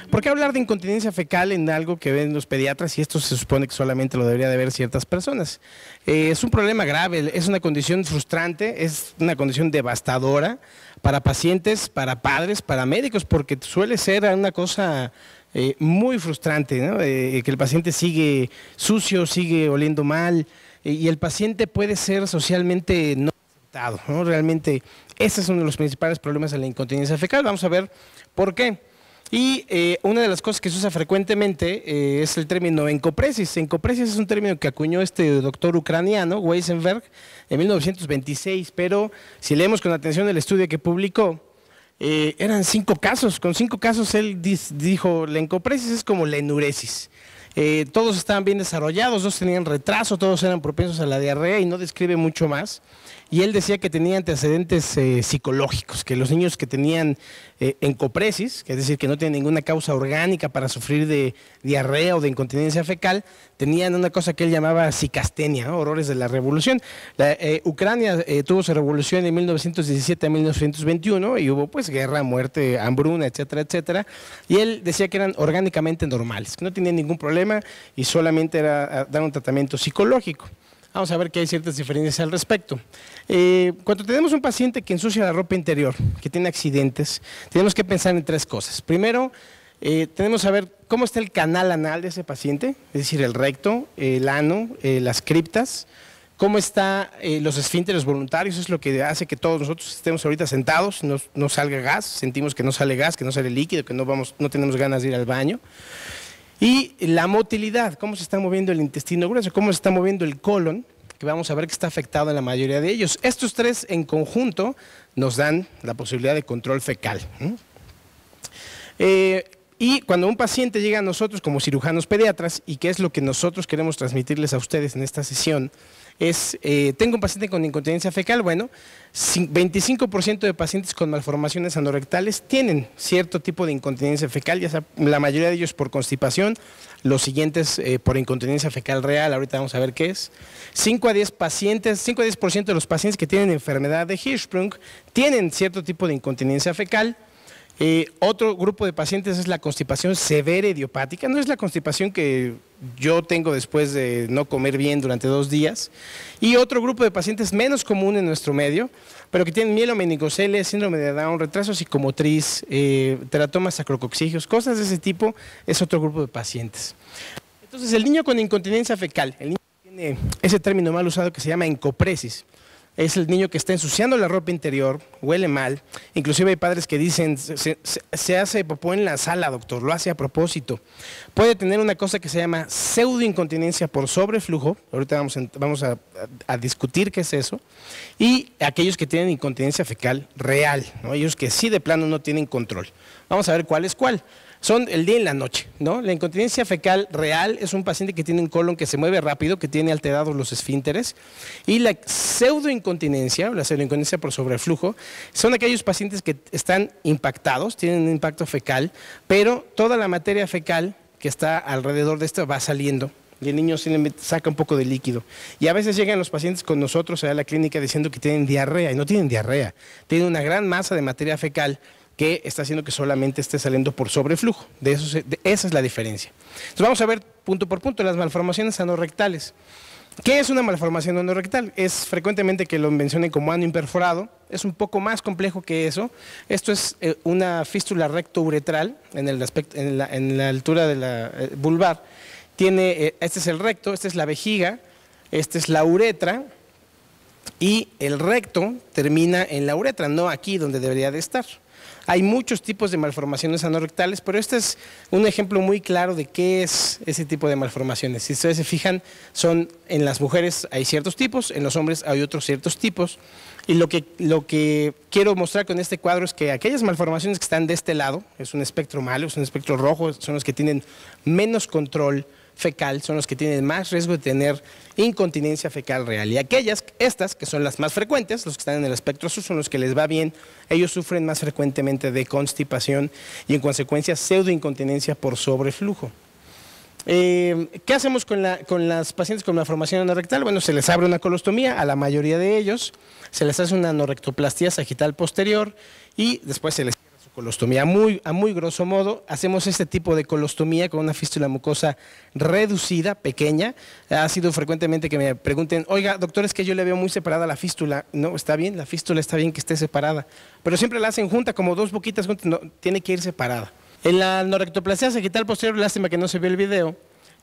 ¿Por qué hablar de incontinencia fecal en algo que ven los pediatras y esto se supone que solamente lo debería de ver ciertas personas? Es un problema grave, es una condición frustrante, es una condición devastadora para pacientes, para padres, para médicos, porque suele ser una cosa muy frustrante, ¿no? Que el paciente sigue sucio, sigue oliendo mal y el paciente puede ser socialmente no aceptado, ¿no? Realmente ese es uno de los principales problemas de la incontinencia fecal. Vamos a ver por qué. Y una de las cosas que se usa frecuentemente es el término encopresis. Encopresis es un término que acuñó este doctor ucraniano, Weisenberg, en 1926, pero si leemos con atención el estudio que publicó, eran 5 casos. Con 5 casos él dijo, la encopresis es como la enuresis. Todos estaban bien desarrollados, todos tenían retraso, todos eran propensos a la diarrea y no describe mucho más. Y él decía que tenía antecedentes psicológicos, que los niños que tenían encopresis, que es decir, que no tienen ninguna causa orgánica para sufrir de diarrea o de incontinencia fecal, tenían una cosa que él llamaba psicastenia, ¿no? Horrores de la revolución. Ucrania tuvo su revolución en 1917 a 1921 y hubo pues guerra, muerte, hambruna, etcétera, etcétera. Y él decía que eran orgánicamente normales, que no tenían ningún problema y solamente era dar un tratamiento psicológico. Vamos a ver que hay ciertas diferencias al respecto. Cuando tenemos un paciente que ensucia la ropa interior, que tiene accidentes, tenemos que pensar en 3 cosas. Primero, tenemos que saber cómo está el canal anal de ese paciente, es decir, el recto, el ano, las criptas, cómo están los esfínteres voluntarios, es lo que hace que todos nosotros estemos ahorita sentados, no salga gas, sentimos que no sale gas, que no sale líquido, que no tenemos ganas de ir al baño. Y la motilidad, cómo se está moviendo el intestino grueso, cómo se está moviendo el colon, que vamos a ver que está afectado en la mayoría de ellos. Estos 3 en conjunto nos dan la posibilidad de control fecal. Y cuando un paciente llega a nosotros como cirujanos pediatras, y qué es lo que nosotros queremos transmitirles a ustedes en esta sesión, es, tengo un paciente con incontinencia fecal, bueno, 25% de pacientes con malformaciones anorectales tienen cierto tipo de incontinencia fecal, ya sea la mayoría de ellos por constipación, los siguientes por incontinencia fecal real, ahorita vamos a ver qué es. 5 a 10% de los pacientes que tienen enfermedad de Hirschsprung tienen cierto tipo de incontinencia fecal. Otro grupo de pacientes es la constipación severa idiopática, no es la constipación que yo tengo después de no comer bien durante 2 días. Y otro grupo de pacientes menos común en nuestro medio, pero que tienen mielomeningocele, síndrome de Down, retraso psicomotriz, teratomas sacrococcígeos, cosas de ese tipo, es otro grupo de pacientes. Entonces, el niño con incontinencia fecal, el niño que tiene ese término mal usado que se llama encopresis, es el niño que está ensuciando la ropa interior, huele mal, inclusive hay padres que dicen, se hace popó en la sala, doctor, lo hace a propósito. Puede tener una cosa que se llama pseudoincontinencia por sobreflujo, ahorita vamos a discutir qué es eso, y aquellos que tienen incontinencia fecal real, ¿no? Ellos que sí de plano no tienen control. Vamos a ver cuál es cuál. Son el día y la noche, ¿no? La incontinencia fecal real es un paciente que tiene un colon que se mueve rápido, que tiene alterados los esfínteres, y la pseudoincontinencia, o la pseudoincontinencia por sobreflujo, son aquellos pacientes que están impactados, tienen un impacto fecal, pero toda la materia fecal que está alrededor de esto va saliendo, y el niño simplemente saca un poco de líquido. Y a veces llegan los pacientes con nosotros a la clínica diciendo que tienen diarrea, y no tienen diarrea, tienen una gran masa de materia fecal que está haciendo que solamente esté saliendo por sobreflujo. Esa es la diferencia. Entonces vamos a ver punto por punto las malformaciones anorrectales. ¿Qué es una malformación anorrectal? Es frecuentemente que lo mencionen como ano imperforado, es un poco más complejo que eso. Esto es una fístula recto-uretral en la altura de la vulvar. Este es el recto, esta es la vejiga, esta es la uretra, y el recto termina en la uretra, no aquí donde debería de estar. Hay muchos tipos de malformaciones anorrectales, pero este es un ejemplo muy claro de qué es ese tipo de malformaciones. Si ustedes se fijan, en las mujeres hay ciertos tipos, en los hombres hay otros ciertos tipos. Y lo que quiero mostrar con este cuadro es que aquellas malformaciones que están de este lado, es un espectro malo, es un espectro rojo, son los que tienen menos control fecal, son los que tienen más riesgo de tener incontinencia fecal real. Y estas que son las más frecuentes, los que están en el espectro azul, son los que les va bien, ellos sufren más frecuentemente de constipación y en consecuencia pseudoincontinencia por sobreflujo. ¿Qué hacemos con las pacientes con malformación anorrectal? Bueno, se les abre una colostomía a la mayoría de ellos, se les hace una anorrectoplastía sagital posterior y después se les cierra su colostomía. A muy grosso modo, hacemos este tipo de colostomía con una fístula mucosa reducida, pequeña. Ha sido frecuentemente que me pregunten, oiga, doctor, es que yo le veo muy separada la fístula. No, está bien, la fístula está bien que esté separada, pero siempre la hacen junta, como dos boquitas juntas, no, tiene que ir separada. En la anorrectoplastia sagital posterior, lástima que no se ve el video,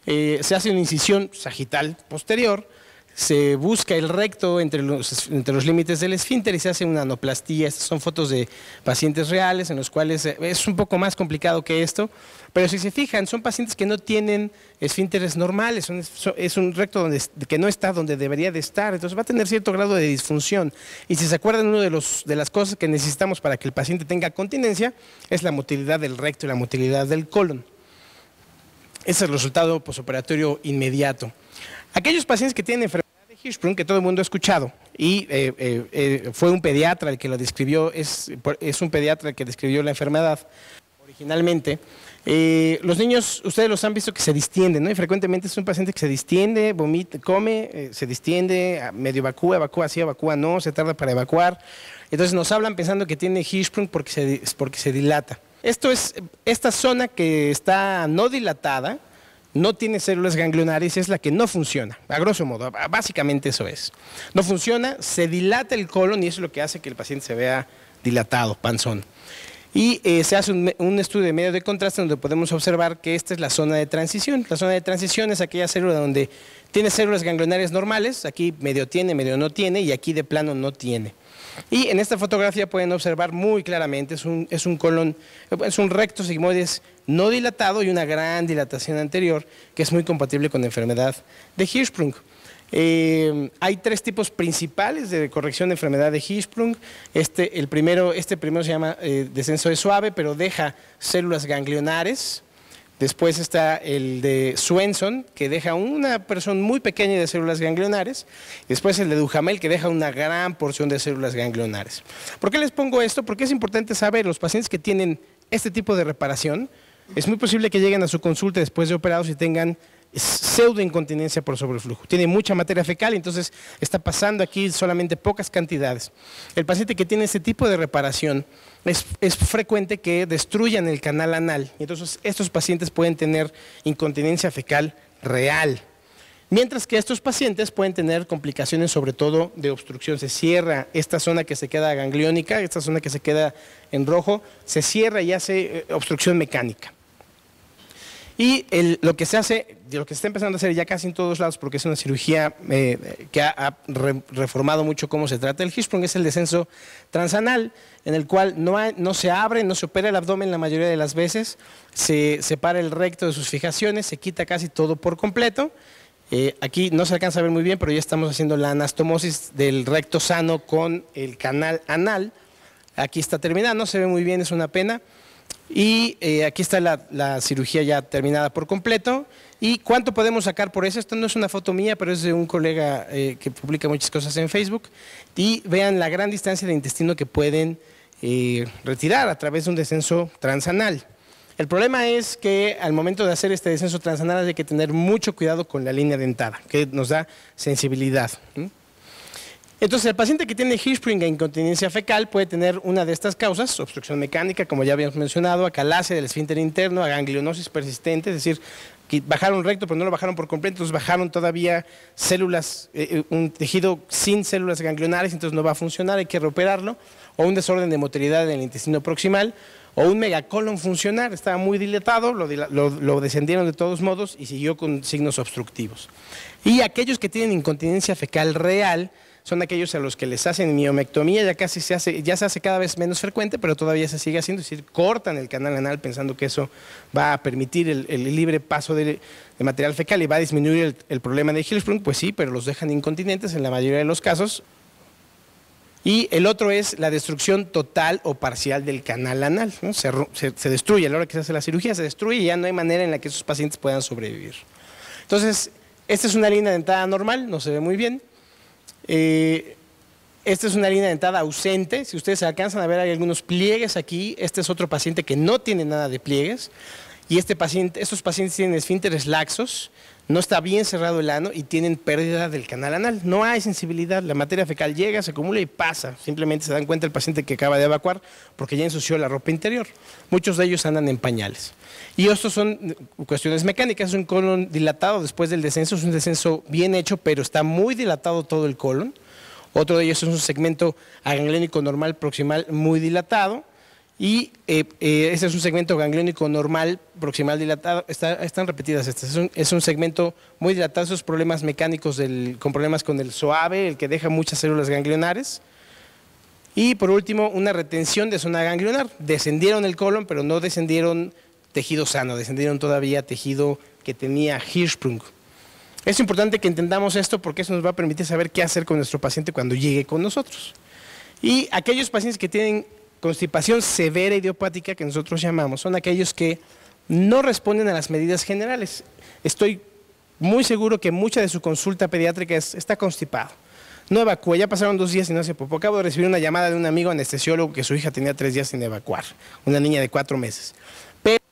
se hace una incisión sagital posterior, se busca el recto entre los límites del esfínter y se hace una anoplastía. Estas son fotos de pacientes reales en los cuales es un poco más complicado que esto, pero si se fijan, son pacientes que no tienen esfínteres normales, es un recto que no está donde debería de estar, entonces va a tener cierto grado de disfunción. Y si se acuerdan, una de las cosas que necesitamos para que el paciente tenga continencia es la motilidad del recto y la motilidad del colon. Ese es el resultado posoperatorio inmediato. Aquellos pacientes que tienen enfermedad de Hirschsprung, que todo el mundo ha escuchado, y fue un pediatra el que lo describió, es un pediatra el que describió la enfermedad originalmente. Los niños, ustedes los han visto que se distienden, ¿no? Y frecuentemente es un paciente que se distiende, vomita, come, se distiende, medio evacúa sí, evacúa no, se tarda para evacuar. Entonces nos hablan pensando que tiene Hirschsprung porque se dilata. Esta zona que está no dilatada, no tiene células ganglionares, es la que no funciona, a grosso modo, básicamente eso es. No funciona, se dilata el colon y eso es lo que hace que el paciente se vea dilatado, panzón. Y se hace un estudio de medio de contraste donde podemos observar que esta es la zona de transición. La zona de transición es aquella célula donde tiene células ganglionares normales, aquí medio tiene, medio no tiene y aquí de plano no tiene. Y en esta fotografía pueden observar muy claramente, es un colon, es un recto sigmoides no dilatado y una gran dilatación anterior que es muy compatible con la enfermedad de Hirschsprung. Hay tres tipos principales de corrección de enfermedad de Hirschsprung. Este primero se llama descenso de suave, pero deja células ganglionares. Después está el de Swenson, que deja una porción muy pequeña de células ganglionares. Después el de Duhamel, que deja una gran porción de células ganglionares. ¿Por qué les pongo esto? Porque es importante saber, los pacientes que tienen este tipo de reparación, es muy posible que lleguen a su consulta después de operados y tengan pseudoincontinencia por sobreflujo. Tiene mucha materia fecal, entonces está pasando aquí solamente pocas cantidades. El paciente que tiene este tipo de reparación es frecuente que destruyan el canal anal, y entonces estos pacientes pueden tener incontinencia fecal real. Mientras que estos pacientes pueden tener complicaciones sobre todo de obstrucción. Se cierra esta zona que se queda gangliónica, esta zona que se queda en rojo, se cierra y hace obstrucción mecánica. Y lo que se hace, lo que se está empezando a hacer ya casi en todos lados, porque es una cirugía que ha reformado mucho cómo se trata el Hirschsprung, es el descenso transanal, en el cual no se abre, no se opera el abdomen la mayoría de las veces, se separa el recto de sus fijaciones, se quita casi todo por completo. Aquí no se alcanza a ver muy bien, pero ya estamos haciendo la anastomosis del recto sano con el canal anal. Aquí está terminada, no se ve muy bien, es una pena. Y aquí está la cirugía ya terminada por completo. ¿Y cuánto podemos sacar por eso? Esto no es una foto mía, pero es de un colega que publica muchas cosas en Facebook. Y vean la gran distancia de intestino que pueden retirar a través de un descenso transanal. El problema es que al momento de hacer este descenso transanal hay que tener mucho cuidado con la línea dentada, que nos da sensibilidad. Entonces, el paciente que tiene Hirschsprung e incontinencia fecal puede tener una de estas causas, obstrucción mecánica, como ya habíamos mencionado, acalasia del esfínter interno, ganglionosis persistente, es decir, que bajaron recto pero no lo bajaron por completo, entonces bajaron todavía células, un tejido sin células ganglionares, entonces no va a funcionar, hay que reoperarlo, o un desorden de motilidad en el intestino proximal, o un megacolon funcional, estaba muy dilatado, lo descendieron de todos modos y siguió con signos obstructivos. Y aquellos que tienen incontinencia fecal real son aquellos a los que les hacen miomectomía, ya se hace cada vez menos frecuente, pero todavía se sigue haciendo, es decir, cortan el canal anal pensando que eso va a permitir el libre paso de material fecal y va a disminuir el problema de Hirschsprung, pues sí, pero los dejan incontinentes en la mayoría de los casos. Y el otro es la destrucción total o parcial del canal anal, ¿no? Se destruye, a la hora que se hace la cirugía se destruye y ya no hay manera en la que esos pacientes puedan sobrevivir. Entonces, esta es una línea dentada normal, no se ve muy bien. Esta es una línea dentada ausente, si ustedes alcanzan a ver hay algunos pliegues aquí, este es otro paciente que no tiene nada de pliegues y estos pacientes tienen esfínteres laxos, no está bien cerrado el ano y tienen pérdida del canal anal. No hay sensibilidad, la materia fecal llega, se acumula y pasa. Simplemente se dan cuenta el paciente que acaba de evacuar porque ya ensució la ropa interior. Muchos de ellos andan en pañales. Y estos son cuestiones mecánicas, es un colon dilatado después del descenso, es un descenso bien hecho, pero está muy dilatado todo el colon. Otro de ellos es un segmento gangliónico normal proximal muy dilatado. Y ese es un segmento gangliónico normal, proximal dilatado, están repetidas estas, es un segmento muy dilatado, esos problemas mecánicos con problemas con el SOAVE, el que deja muchas células ganglionares. Y por último, una retención de zona ganglionar, descendieron el colon, pero no descendieron tejido sano, descendieron todavía tejido que tenía Hirschsprung. Es importante que entendamos esto porque eso nos va a permitir saber qué hacer con nuestro paciente cuando llegue con nosotros. Y aquellos pacientes que tienen constipación severa idiopática, que nosotros llamamos, son aquellos que no responden a las medidas generales. Estoy muy seguro que mucha de su consulta pediátrica está constipado. No evacúa, ya pasaron 2 días y no hace popó. Acabo de recibir una llamada de un amigo anestesiólogo que su hija tenía 3 días sin evacuar, una niña de 4 meses. Pero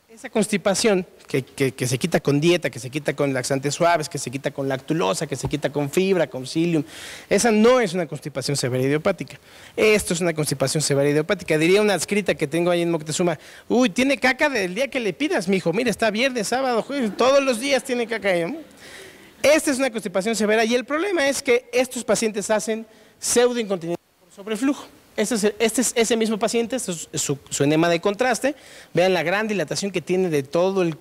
esa constipación que se quita con dieta, que se quita con laxantes suaves, que se quita con lactulosa, que se quita con fibra, con psyllium, esa no es una constipación severa idiopática. Esto es una constipación severa idiopática. Diría una adscrita que tengo ahí en Moctezuma, uy, tiene caca del día que le pidas, mijo, mira, está viernes, sábado, jueves, todos los días tiene caca. Esta es una constipación severa y el problema es que estos pacientes hacen pseudoincontinencia por sobreflujo. Este es ese mismo paciente, este es su enema de contraste. Vean la gran dilatación que tiene de todo el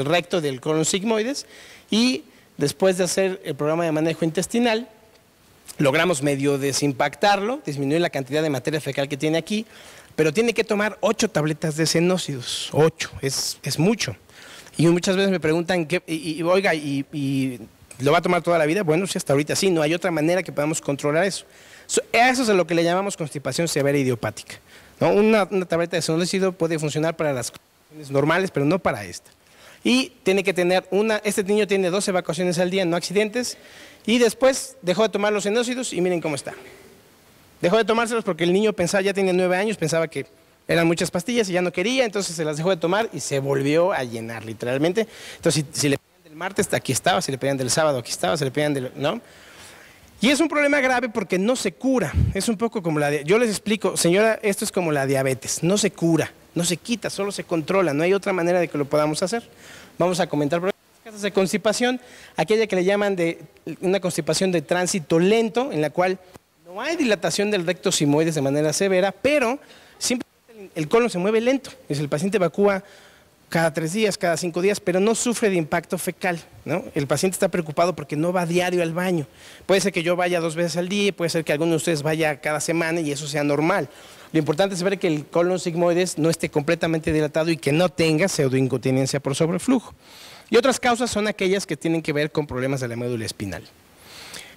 recto del colon sigmoides y después de hacer el programa de manejo intestinal, logramos medio desimpactarlo, disminuir la cantidad de materia fecal que tiene aquí, pero tiene que tomar 8 tabletas de senócidos, 8, es mucho. Y muchas veces me preguntan, oiga, ¿y lo va a tomar toda la vida? Bueno, sí, hasta ahorita sí, no hay otra manera que podamos controlar eso. Eso es a lo que le llamamos constipación severa idiopática, ¿no? Una tableta de senócido puede funcionar para las condiciones normales, pero no para esta. Y tiene que tener este niño tiene 2 evacuaciones al día, no accidentes, y después dejó de tomar los senócidos y miren cómo está. Dejó de tomárselos porque el niño pensaba, ya tenía 9 años, pensaba que eran muchas pastillas y ya no quería, entonces se las dejó de tomar y se volvió a llenar literalmente. Entonces si le pedían del martes, aquí estaba, si le pedían del sábado, aquí estaba, si le pedían del... ¿no? Y es un problema grave porque no se cura, es un poco como yo les explico, señora, esto es como la diabetes, no se cura, no se quita, solo se controla, no hay otra manera de que lo podamos hacer. Vamos a comentar problemas de constipación, aquella que le llaman de una constipación de tránsito lento, en la cual no hay dilatación del recto sigmoides de manera severa, pero simplemente el colon se mueve lento, es el paciente evacúa cada 3 días, cada 5 días, pero no sufre de impacto fecal, ¿no? El paciente está preocupado porque no va diario al baño. Puede ser que yo vaya 2 veces al día, puede ser que alguno de ustedes vaya cada semana y eso sea normal. Lo importante es ver que el colon sigmoides no esté completamente dilatado y que no tenga pseudoincontinencia por sobreflujo. Y otras causas son aquellas que tienen que ver con problemas de la médula espinal.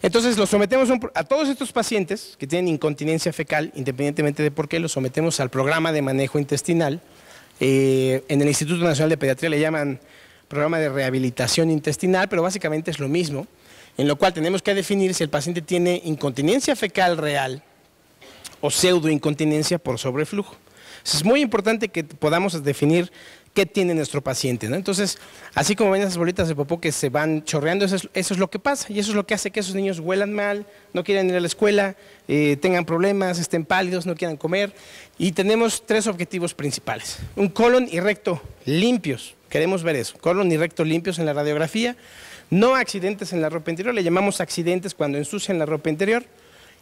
Entonces los sometemos a todos estos pacientes que tienen incontinencia fecal, independientemente de por qué, los sometemos al programa de manejo intestinal. En el Instituto Nacional de Pediatría le llaman programa de rehabilitación intestinal, pero básicamente es lo mismo, en lo cual tenemos que definir si el paciente tiene incontinencia fecal real o pseudoincontinencia por sobreflujo. Es muy importante que podamos definir qué tiene nuestro paciente, ¿no? Entonces, así como ven esas bolitas de popó que se van chorreando, eso es lo que pasa y eso es lo que hace que esos niños huelan mal, no quieran ir a la escuela, tengan problemas, estén pálidos, no quieran comer. Y tenemos 3 objetivos principales. Un colon y recto limpios, queremos ver eso, colon y recto limpios en la radiografía, no accidentes en la ropa interior, le llamamos accidentes cuando ensucian la ropa interior,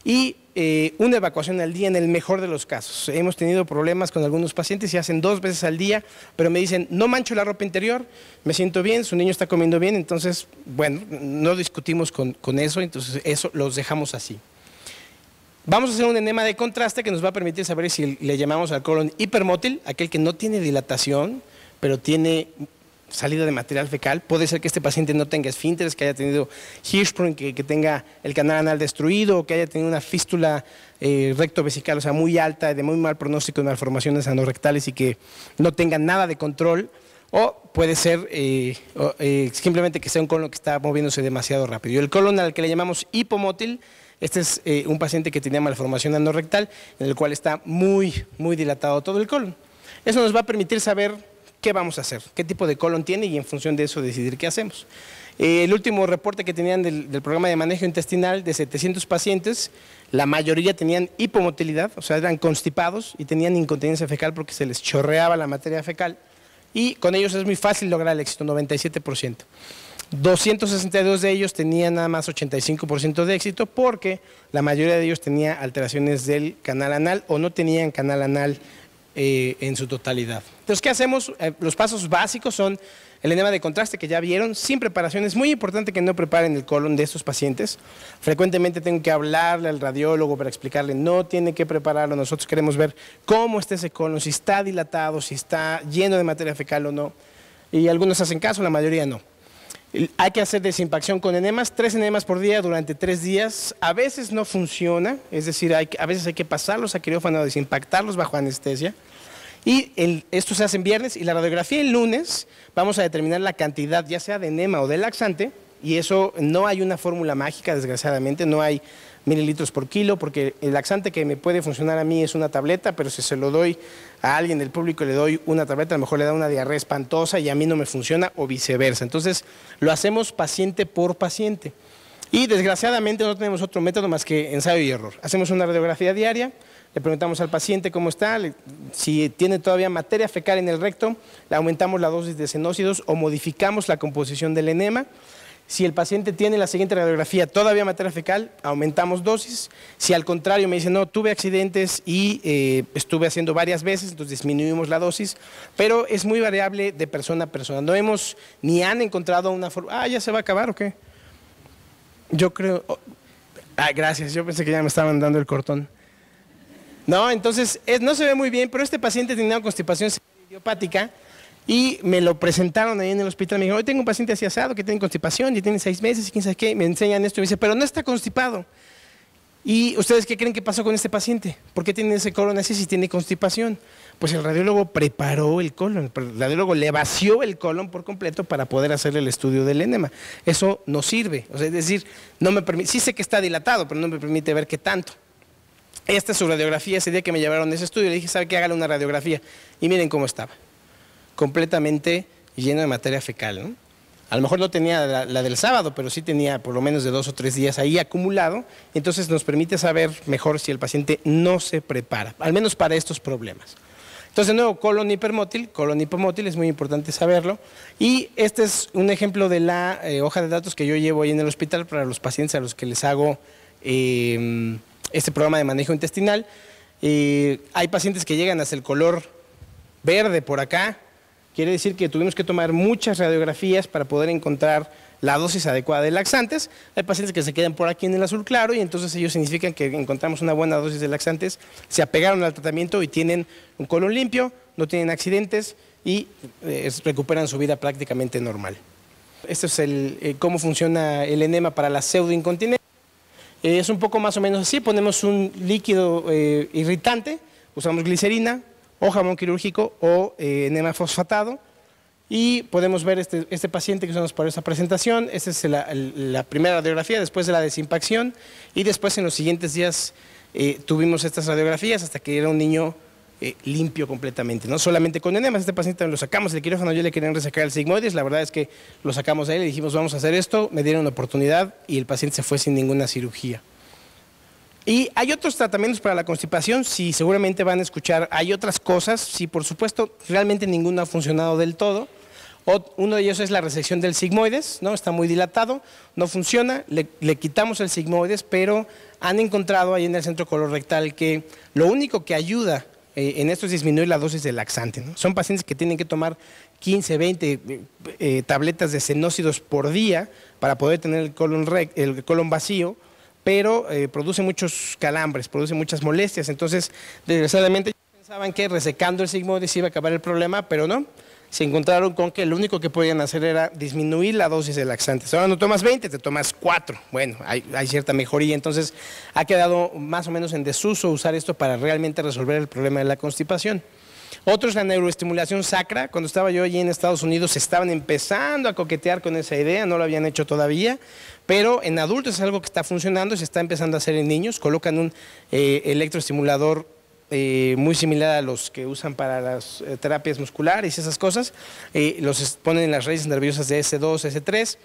y una evacuación al día en el mejor de los casos. Hemos tenido problemas con algunos pacientes y hacen 2 veces al día, pero me dicen, no mancho la ropa interior, me siento bien, su niño está comiendo bien, entonces, bueno, no discutimos con eso, entonces eso los dejamos así. Vamos a hacer un enema de contraste que nos va a permitir saber si le llamamos al colon hipermótil, aquel que no tiene dilatación, pero tiene salida de material fecal. Puede ser que este paciente no tenga esfínteres, que haya tenido Hirschsprung, que tenga el canal anal destruido, o que haya tenido una fístula rectovesical, o sea, muy alta, de muy mal pronóstico de malformaciones anorrectales y que no tenga nada de control. O puede ser simplemente que sea un colon que está moviéndose demasiado rápido. Y el colon al que le llamamos hipomótil, este es un paciente que tenía malformación anorrectal, en el cual está muy dilatado todo el colon. Eso nos va a permitir saber ¿qué vamos a hacer? ¿Qué tipo de colon tiene? Y en función de eso decidir qué hacemos. El último reporte que tenían del programa de manejo intestinal, de 700 pacientes, la mayoría tenían hipomotilidad, o sea, eran constipados y tenían incontinencia fecal porque se les chorreaba la materia fecal, y con ellos es muy fácil lograr el éxito, 97%. 262 de ellos tenían nada más 85% de éxito porque la mayoría de ellos tenía alteraciones del canal anal o no tenían canal anal en su totalidad. Entonces, ¿qué hacemos? Los pasos básicos son el enema de contraste que ya vieron, sin preparación. Es muy importante que no preparen el colon de estos pacientes. Frecuentemente tengo que hablarle al radiólogo para explicarle, no tiene que prepararlo, nosotros queremos ver cómo está ese colon, si está dilatado, si está lleno de materia fecal o no. Y algunos hacen caso, la mayoría no. Hay que hacer desimpacción con enemas, 3 enemas por día durante 3 días. A veces no funciona, es decir, a veces hay que pasarlos a quirófano, desimpactarlos bajo anestesia. Y esto se hace en viernes y la radiografía el lunes vamos a determinar la cantidad ya sea de enema o de laxante, y eso no hay una fórmula mágica, desgraciadamente, no hay mililitros por kilo, porque el laxante que me puede funcionar a mí es una tableta, pero si se lo doy a alguien del público y le doy una tableta, a lo mejor le da una diarrea espantosa y a mí no me funciona, o viceversa. Entonces lo hacemos paciente por paciente. Y desgraciadamente no tenemos otro método más que ensayo y error. Hacemos una radiografía diaria, le preguntamos al paciente cómo está, si tiene todavía materia fecal en el recto, le aumentamos la dosis de xenócidos o modificamos la composición del enema. Si el paciente tiene la siguiente radiografía todavía materia fecal, aumentamos dosis. Si al contrario me dice, no, tuve accidentes y estuve haciendo varias veces, entonces disminuimos la dosis, pero es muy variable de persona a persona. No hemos ni han encontrado una forma. ¿Ya se va a acabar o qué? Yo creo. Gracias, yo pensé que ya me estaban dando el cortón. No, entonces no se ve muy bien, pero este paciente tenía una constipación idiopática. Y me lo presentaron ahí en el hospital, me dijeron, hoy tengo un paciente así asado que tiene constipación y tiene 6 meses y quién sabe qué, me enseñan esto y me dice, pero no está constipado. ¿Y ustedes qué creen que pasó con este paciente? ¿Por qué tiene ese colon así si tiene constipación? Pues el radiólogo preparó el colon, el radiólogo le vació el colon por completo para poder hacerle el estudio del enema. Eso no sirve, o sea, es decir, no me permite, sí sé que está dilatado, pero no me permite ver qué tanto. Esta es su radiografía, ese día que me llevaron a ese estudio, le dije, ¿sabe qué? Hágale una radiografía. Y miren cómo estaba. Completamente lleno de materia fecal, ¿no? A lo mejor no tenía la del sábado, pero sí tenía por lo menos de 2 o 3 días ahí acumulado, entonces nos permite saber mejor si el paciente no se prepara, al menos para estos problemas. Entonces, de nuevo, colon hipomótil, es muy importante saberlo, y este es un ejemplo de la hoja de datos que yo llevo ahí en el hospital para los pacientes a los que les hago este programa de manejo intestinal. Hay pacientes que llegan hasta el color verde por acá. Quiere decir que tuvimos que tomar muchas radiografías para poder encontrar la dosis adecuada de laxantes. Hay pacientes que se quedan por aquí en el azul claro y entonces ellos significan que encontramos una buena dosis de laxantes, se apegaron al tratamiento y tienen un colon limpio, no tienen accidentes y recuperan su vida prácticamente normal. Este es cómo funciona el enema para la pseudoincontinencia. Es un poco más o menos así, ponemos un líquido irritante, usamos glicerina, o jabón quirúrgico o enema fosfatado, y podemos ver este paciente que usamos para esa presentación. Esta es la primera radiografía después de la desimpacción, y después en los siguientes días tuvimos estas radiografías hasta que era un niño limpio completamente, no solamente con enemas. Este paciente lo sacamos del quirófano, yo le querían resacar el sigmoides, la verdad es que lo sacamos a él y dijimos vamos a hacer esto, me dieron la oportunidad y el paciente se fue sin ninguna cirugía. Y hay otros tratamientos para la constipación, sí, seguramente van a escuchar, hay otras cosas, sí, por supuesto, realmente ninguno ha funcionado del todo. Uno de ellos es la resección del sigmoides, ¿no? Está muy dilatado, no funciona, le quitamos el sigmoides, pero han encontrado ahí en el centro colorectal que lo único que ayuda en esto es disminuir la dosis de laxante, ¿no? Son pacientes que tienen que tomar 15, 20 tabletas de xenócidos por día para poder tener el colon vacío, pero produce muchos calambres, produce muchas molestias. Entonces, desgraciadamente, pensaban que resecando el sigmoides iba a acabar el problema, pero no. Se encontraron con que lo único que podían hacer era disminuir la dosis de laxantes. Ahora no tomas 20, te tomas 4. Bueno, hay cierta mejoría, entonces ha quedado más o menos en desuso usar esto para realmente resolver el problema de la constipación. Otro es la neuroestimulación sacra. Cuando estaba yo allí en Estados Unidos estaban empezando a coquetear con esa idea, no lo habían hecho todavía, pero en adultos es algo que está funcionando y se está empezando a hacer en niños. Colocan un electroestimulador muy similar a los que usan para las terapias musculares y esas cosas. Los ponen en las raíces nerviosas de S2, S3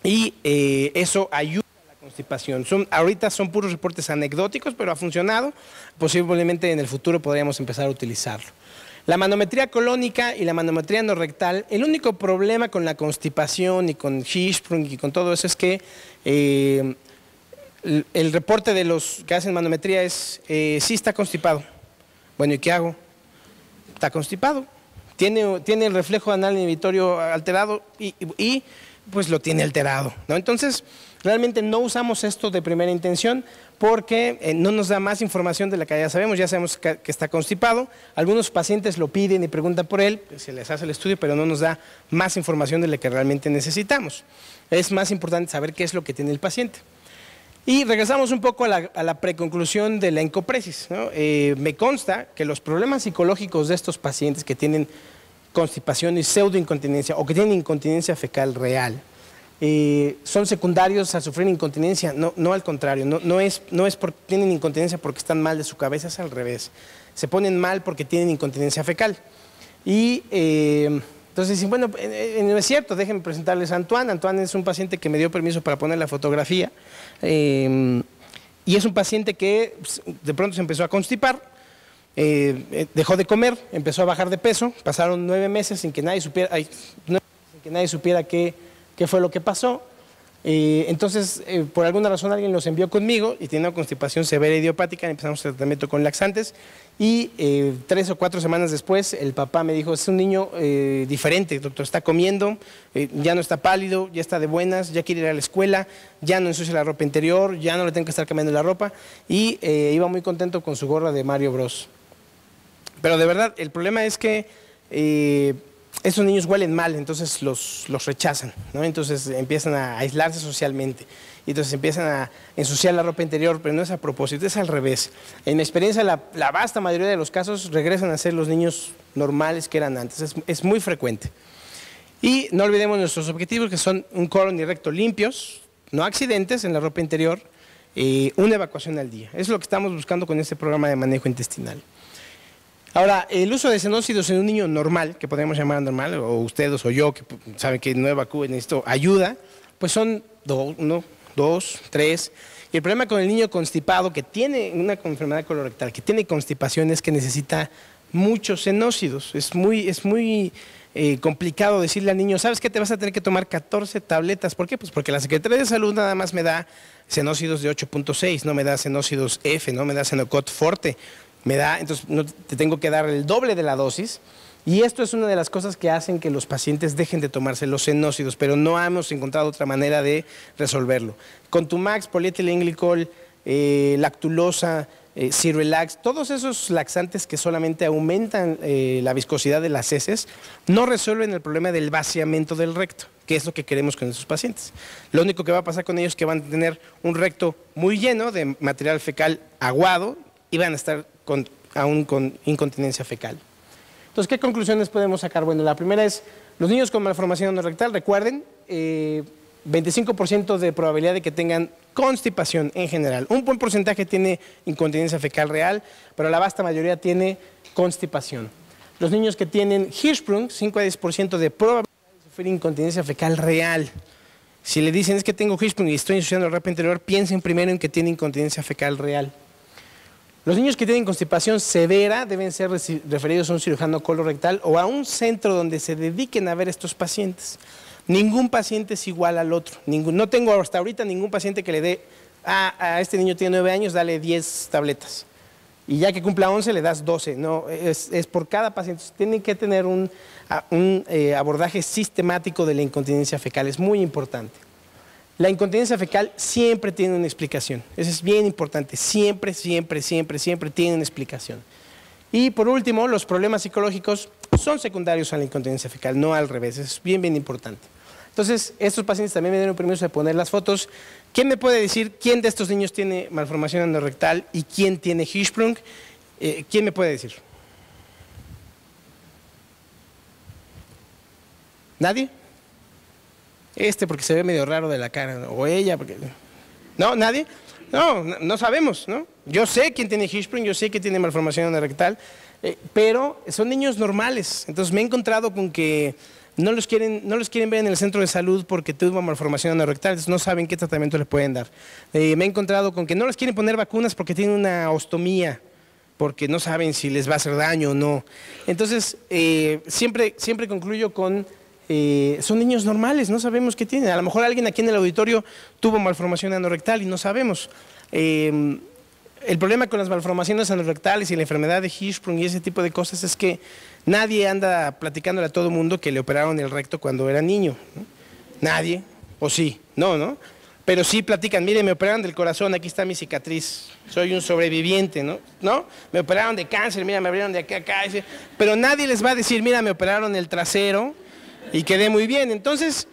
y eso ayuda a la constipación. Ahorita son puros reportes anecdóticos, pero ha funcionado. Posiblemente en el futuro podríamos empezar a utilizarlo. La manometría colónica y la manometría anorrectal, el único problema con la constipación y con Hirschsprung y con todo eso es que el reporte de los que hacen manometría es, sí está constipado. Bueno, ¿y qué hago? Está constipado. Tiene el reflejo anal inhibitorio alterado y pues lo tiene alterado, ¿no? Entonces, realmente no usamos esto de primera intención porque no nos da más información de la que ya sabemos que está constipado. Algunos pacientes lo piden y preguntan por él, se les hace el estudio, pero no nos da más información de la que realmente necesitamos. Es más importante saber qué es lo que tiene el paciente. Y regresamos un poco a la preconclusión de la encopresis, ¿no? Me consta que los problemas psicológicos de estos pacientes que tienen constipación y pseudoincontinencia o que tienen incontinencia fecal real son secundarios a sufrir incontinencia, no al contrario, no es porque tienen incontinencia porque están mal de su cabeza, es al revés. Se ponen mal porque tienen incontinencia fecal. Y entonces dicen, bueno, no es cierto, déjenme presentarles a Antoine. Antoine es un paciente que me dio permiso para poner la fotografía y es un paciente que de pronto se empezó a constipar, dejó de comer, empezó a bajar de peso, pasaron 9 meses sin que nadie supiera qué fue lo que pasó. Entonces, por alguna razón alguien los envió conmigo y tiene una constipación severa idiopática, empezamos el tratamiento con laxantes y 3 o 4 semanas después el papá me dijo, es un niño diferente, doctor, está comiendo, ya no está pálido, ya está de buenas, ya quiere ir a la escuela, ya no ensucia la ropa interior, ya no le tengo que estar cambiando la ropa y iba muy contento con su gorra de Mario Bros. Pero de verdad, el problema es que esos niños huelen mal, entonces los rechazan, ¿no? Entonces empiezan a aislarse socialmente, y entonces empiezan a ensuciar la ropa interior, pero no es a propósito, es al revés. En mi experiencia, la vasta mayoría de los casos regresan a ser los niños normales que eran antes, es muy frecuente. Y no olvidemos nuestros objetivos, que son un colon y recto limpios, no accidentes en la ropa interior, una evacuación al día. Es lo que estamos buscando con este programa de manejo intestinal. Ahora, el uso de xenócidos en un niño normal, que podríamos llamar normal, o ustedes o yo, que saben que no evacúen esto, ayuda, pues son 1, 2, 3. Y el problema con el niño constipado, que tiene una enfermedad colorectal, que tiene constipación, es que necesita muchos xenócidos. Es muy complicado decirle al niño, ¿sabes qué? Te vas a tener que tomar 14 tabletas. ¿Por qué? Pues porque la Secretaría de Salud nada más me da xenócidos de 8.6, no me da xenócidos F, no me da xenocot forte. Entonces te tengo que dar el doble de la dosis y esto es una de las cosas que hacen que los pacientes dejen de tomarse los xenócidos, pero no hemos encontrado otra manera de resolverlo. Contumax, polietilenglicol, lactulosa, Cirelax, todos esos laxantes que solamente aumentan la viscosidad de las heces no resuelven el problema del vaciamiento del recto, que es lo que queremos con esos pacientes. Lo único que va a pasar con ellos es que van a tener un recto muy lleno de material fecal aguado y van a estar aún con incontinencia fecal. Entonces, ¿qué conclusiones podemos sacar? Bueno, la primera es, los niños con malformación anorrectal, recuerden, 25% de probabilidad de que tengan constipación en general. Un buen porcentaje tiene incontinencia fecal real, pero la vasta mayoría tiene constipación. Los niños que tienen Hirschsprung, 5 a 10% de probabilidad de sufrir incontinencia fecal real. Si le dicen, es que tengo Hirschsprung y estoy ensuciando la ropa interior, piensen primero en que tiene incontinencia fecal real. Los niños que tienen constipación severa deben ser referidos a un cirujano colorectal o a un centro donde se dediquen a ver estos pacientes. Ningún paciente es igual al otro. No tengo hasta ahorita ningún paciente que le dé, a este niño tiene 9 años, dale 10 tabletas. Y ya que cumpla 11 le das 12. No, es por cada paciente. Tienen que tener un abordaje sistemático de la incontinencia fecal. Es muy importante. La incontinencia fecal siempre tiene una explicación. Eso es bien importante. Siempre tiene una explicación. Y por último, los problemas psicológicos son secundarios a la incontinencia fecal, no al revés. Eso es bien importante. Entonces, estos pacientes también me dieron permiso de poner las fotos. ¿Quién me puede decir quién de estos niños tiene malformación anorrectal y quién tiene Hirschsprung? ¿Quién me puede decir? ¿Nadie? Porque se ve medio raro de la cara, ¿no? O ella, porque... ¿No? ¿Nadie? No, no sabemos, ¿no? Yo sé quién tiene Hirschsprung, yo sé que tiene malformación anorectal, pero son niños normales. Entonces me he encontrado con que no los quieren ver en el centro de salud porque tuvo malformación anorectal, entonces no saben qué tratamiento le pueden dar. Me he encontrado con que no les quieren poner vacunas porque tienen una ostomía, porque no saben si les va a hacer daño o no. Entonces, siempre concluyo con, son niños normales, no sabemos qué tienen. A lo mejor alguien aquí en el auditorio tuvo malformación anorectal y no sabemos. El problema con las malformaciones anorectales y la enfermedad de Hirschsprung y ese tipo de cosas es que nadie anda platicándole a todo mundo que le operaron el recto cuando era niño, ¿no? Nadie, o sí, no. Pero sí platican, mire, me operaron del corazón, aquí está mi cicatriz, soy un sobreviviente, ¿no? Me operaron de cáncer, mira, me abrieron de aquí a acá, pero nadie les va a decir, mira, me operaron el trasero y quedé muy bien. Entonces,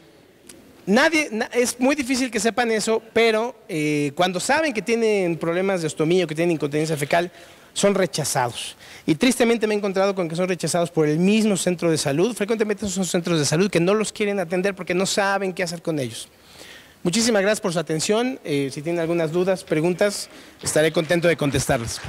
es muy difícil que sepan eso, pero cuando saben que tienen problemas de ostomía o que tienen incontinencia fecal, son rechazados. Y tristemente me he encontrado con que son rechazados por el mismo centro de salud. Frecuentemente son centros de salud que no los quieren atender porque no saben qué hacer con ellos. Muchísimas gracias por su atención. Si tienen algunas dudas, preguntas, estaré contento de contestarles.